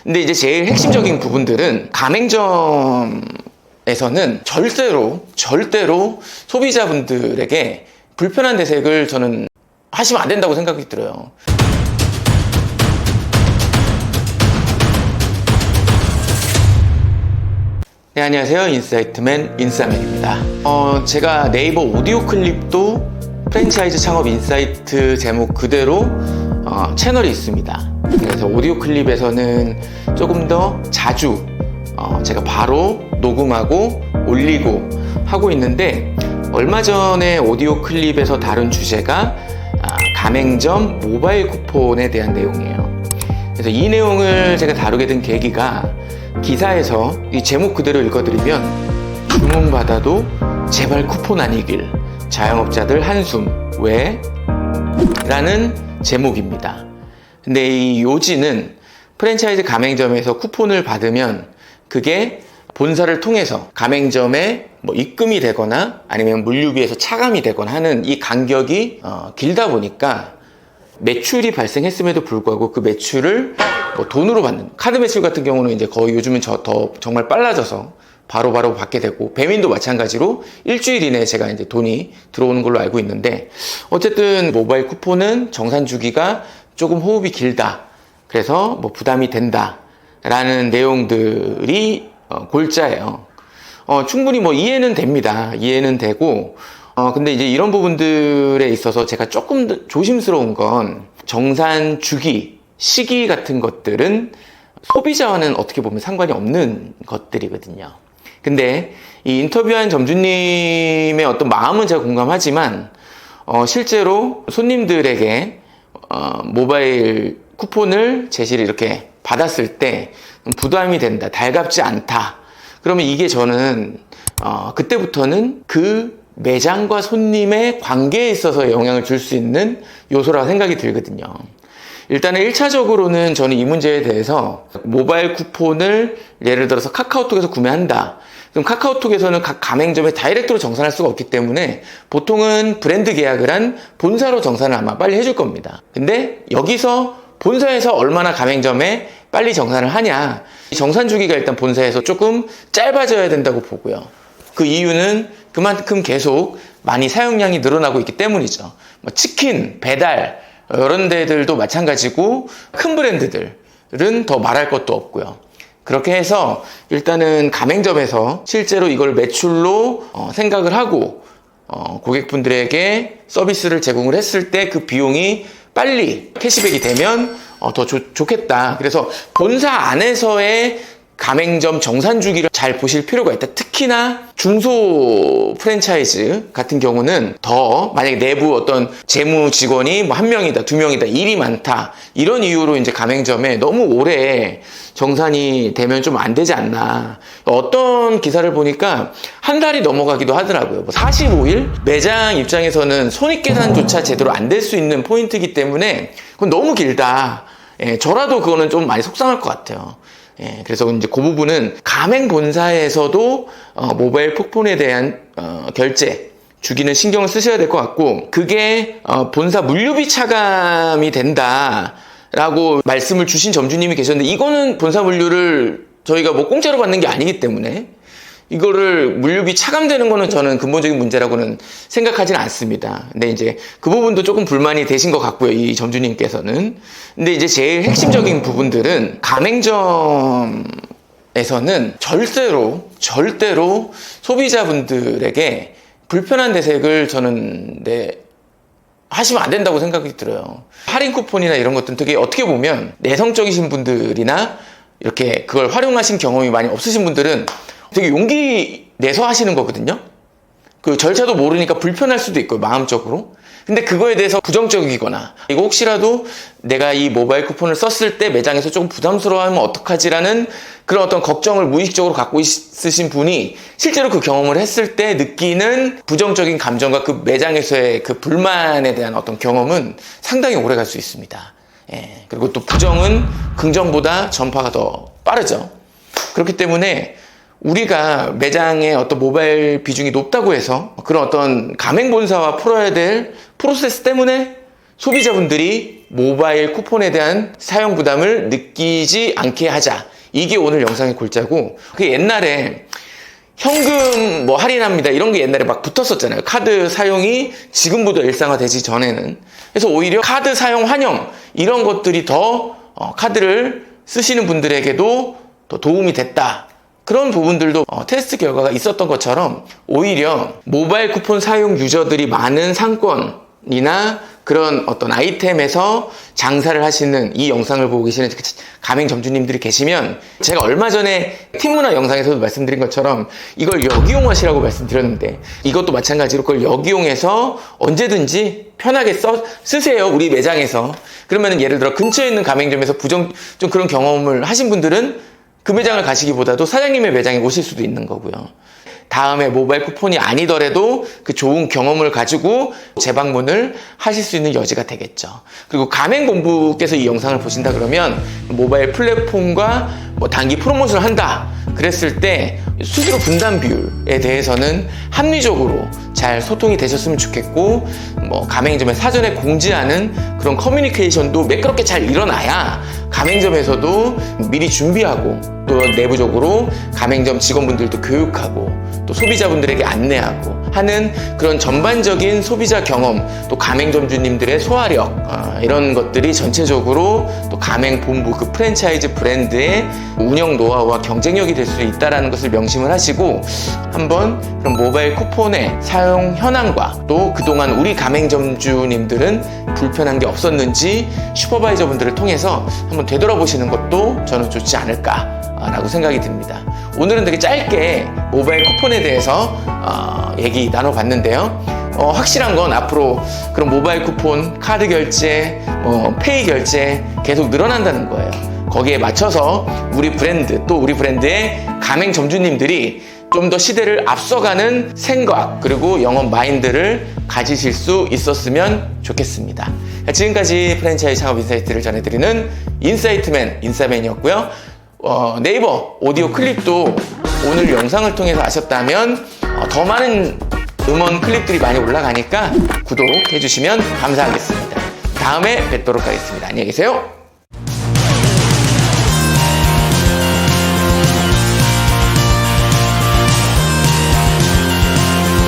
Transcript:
근데 이제 제일 핵심적인 부분들은 가맹점에서는 절대로 소비자분들에게 불편한 대색을 저는 하시면 안 된다고 생각이 들어요. 네, 안녕하세요. 인사이트맨 인싸맨입니다. 제가 네이버 오디오 클립도 프랜차이즈 창업 인사이트 제목 그대로 채널이 있습니다. 그래서 오디오 클립에서는 조금 더 자주 제가 바로 녹음하고 올리고 하고 있는데, 얼마 전에 오디오 클립에서 다룬 주제가 가맹점 모바일 쿠폰에 대한 내용이에요. 그래서 이 내용을 제가 다루게 된 계기가, 기사에서 이 제목 그대로 읽어드리면 주문받아도 제발 쿠폰 아니길 자영업자들 한숨 왜? 라는 제목입니다. 근데 이 요지는 프랜차이즈 가맹점에서 쿠폰을 받으면 그게 본사를 통해서 가맹점에 입금이 되거나 아니면 물류비에서 차감이 되거나 하는 이 간격이 길다 보니까 매출이 발생했음에도 불구하고 그 매출을 돈으로 받는, 카드 매출 같은 경우는 이제 거의 요즘은 더 정말 빨라져서 바로바로 받게 되고, 배민도 마찬가지로 일주일 이내에 제가 이제 돈이 들어오는 걸로 알고 있는데, 어쨌든 모바일 쿠폰은 정산 주기가 조금 호흡이 길다, 그래서 부담이 된다 라는 내용들이 골자예요. 충분히 이해는 됩니다. 이해는 되고, 근데 이제 이런 부분들에 있어서 제가 조금 조심스러운 건, 정산 주기, 시기 같은 것들은 소비자와는 어떻게 보면 상관이 없는 것들이거든요. 근데 이 인터뷰한 점주님의 어떤 마음은 제가 공감하지만, 실제로 손님들에게 모바일 쿠폰을 제시를 이렇게 받았을 때 부담이 된다, 달갑지 않다, 그러면 이게 저는 그때부터는 그 매장과 손님의 관계에 있어서 영향을 줄 수 있는 요소라고 생각이 들거든요. 일단은 1차적으로는 저는 이 문제에 대해서, 모바일 쿠폰을 예를 들어서 카카오톡에서 구매한다. 그럼 카카오톡에서는 각 가맹점에 다이렉트로 정산할 수가 없기 때문에 보통은 브랜드 계약을 한 본사로 정산을 아마 빨리 해줄 겁니다. 근데 여기서 본사에서 얼마나 가맹점에 빨리 정산을 하냐, 정산 주기가 일단 본사에서 조금 짧아져야 된다고 보고요. 그 이유는 그만큼 계속 많이 사용량이 늘어나고 있기 때문이죠. 치킨, 배달 이런 데들도 마찬가지고, 큰 브랜드들은 더 말할 것도 없고요. 그렇게 해서 일단은 가맹점에서 실제로 이걸 매출로 생각을 하고 고객분들에게 서비스를 제공을 했을 때 그 비용이 빨리 캐시백이 되면 더 좋겠다. 그래서 본사 안에서의 가맹점 정산 주기를 잘 보실 필요가 있다. 특히나 중소 프랜차이즈 같은 경우는 더, 만약에 내부 어떤 재무 직원이 1명이다, 2명이다, 일이 많다, 이런 이유로 이제 가맹점에 너무 오래 정산이 되면 좀 안 되지 않나. 어떤 기사를 보니까 한 달이 넘어가기도 하더라고요. 45일? 매장 입장에서는 손익계산조차 제대로 안 될 수 있는 포인트이기 때문에 그건 너무 길다. 저라도 그거는 좀 많이 속상할 것 같아요. 그래서 이제 그 부분은 가맹 본사에서도 모바일 쿠폰에 대한 결제 주기는 신경을 쓰셔야 될 것 같고, 그게 본사 물류비 차감이 된다라고 말씀을 주신 점주님이 계셨는데, 이거는 본사 물류를 저희가 공짜로 받는 게 아니기 때문에 이거를 물류비 차감되는 거는 저는 근본적인 문제라고는 생각하지는 않습니다. 근데 이제 그 부분도 조금 불만이 되신 것 같고요, 이 점주님께서는. 근데 이제 제일 핵심적인 부분들은, 가맹점에서는 절대로 소비자분들에게 불편한 대색을 저는 하시면 안 된다고 생각이 들어요. 할인 쿠폰이나 이런 것들은 되게, 어떻게 보면 내성적이신 분들이나 이렇게 그걸 활용하신 경험이 많이 없으신 분들은 되게 용기 내서 하시는 거거든요. 그 절차도 모르니까 불편할 수도 있고요, 마음적으로. 근데 그거에 대해서 부정적이거나, 이거 혹시라도 내가 이 모바일 쿠폰을 썼을 때 매장에서 조금 부담스러워하면 어떡하지라는 그런 어떤 걱정을 무의식적으로 갖고 있으신 분이 실제로 그 경험을 했을 때 느끼는 부정적인 감정과 그 매장에서의 그 불만에 대한 어떤 경험은 상당히 오래 갈 수 있습니다. 그리고 또 부정은 긍정보다 전파가 더 빠르죠. 그렇기 때문에 우리가 매장의 어떤 모바일 비중이 높다고 해서 그런 어떤 가맹본사와 풀어야 될 프로세스 때문에 소비자분들이 모바일 쿠폰에 대한 사용 부담을 느끼지 않게 하자. 이게 오늘 영상의 골자고, 그 옛날에 현금 뭐 할인합니다 이런 게 옛날에 막 붙었었잖아요. 카드 사용이 지금보다 일상화되지 전에는. 그래서 오히려 카드 사용 환영 이런 것들이 더 카드를 쓰시는 분들에게도 더 도움이 됐다. 그런 부분들도 테스트 결과가 있었던 것처럼 오히려 모바일 쿠폰 사용 유저들이 많은 상권이나 그런 어떤 아이템에서 장사를 하시는 이 영상을 보고 계시는 가맹점주님들이 계시면, 제가 얼마 전에 팀문화 영상에서도 말씀드린 것처럼 이걸 역이용하시라고 말씀드렸는데, 이것도 마찬가지로 그걸 역이용해서 언제든지 편하게 쓰세요. 우리 매장에서. 그러면 예를 들어 근처에 있는 가맹점에서 좀 그런 경험을 하신 분들은 그 매장을 가시기보다도 사장님의 매장에 오실 수도 있는 거고요. 다음에 모바일 쿠폰이 아니더라도 그 좋은 경험을 가지고 재방문을 하실 수 있는 여지가 되겠죠. 그리고 가맹본부께서 이 영상을 보신다 그러면 모바일 플랫폼과 뭐 단기 프로모션을 한다 그랬을 때 수수료 분담 비율에 대해서는 합리적으로 잘 소통이 되셨으면 좋겠고, 뭐 가맹점에 사전에 공지하는 그런 커뮤니케이션도 매끄럽게 잘 일어나야 가맹점에서도 미리 준비하고, 또 내부적으로 가맹점 직원분들도 교육하고, 또 소비자분들에게 안내하고 하는 그런 전반적인 소비자 경험, 또 가맹점주님들의 소화력, 이런 것들이 전체적으로 또 가맹본부 그 프랜차이즈 브랜드의 운영 노하우와 경쟁력이 될 수 있다는 것을 명심을 하시고, 한번 그런 모바일 쿠폰의 사용 현황과 또 그동안 우리 가맹점주님들은 불편한 게 없었는지 슈퍼바이저 분들을 통해서 한번 되돌아보시는 것도 저는 좋지 않을까라고 생각이 듭니다. 오늘은 되게 짧게 모바일 쿠폰에 대해서 얘기 나눠봤는데요. 확실한 건 앞으로 그런 모바일 쿠폰, 카드 결제, 페이 결제 계속 늘어난다는 거예요. 거기에 맞춰서 우리 브랜드, 또 우리 브랜드의 가맹점주님들이 좀 더 시대를 앞서가는 생각, 그리고 영업 마인드를 가지실 수 있었으면 좋겠습니다. 지금까지 프랜차이즈 창업 인사이트를 전해드리는 인사이트맨, 인싸맨이었고요. 네이버 오디오 클립도 오늘 영상을 통해서 아셨다면 더 많은 음원 클립들이 많이 올라가니까 구독해 주시면 감사하겠습니다. 다음에 뵙도록 하겠습니다. 안녕히 계세요.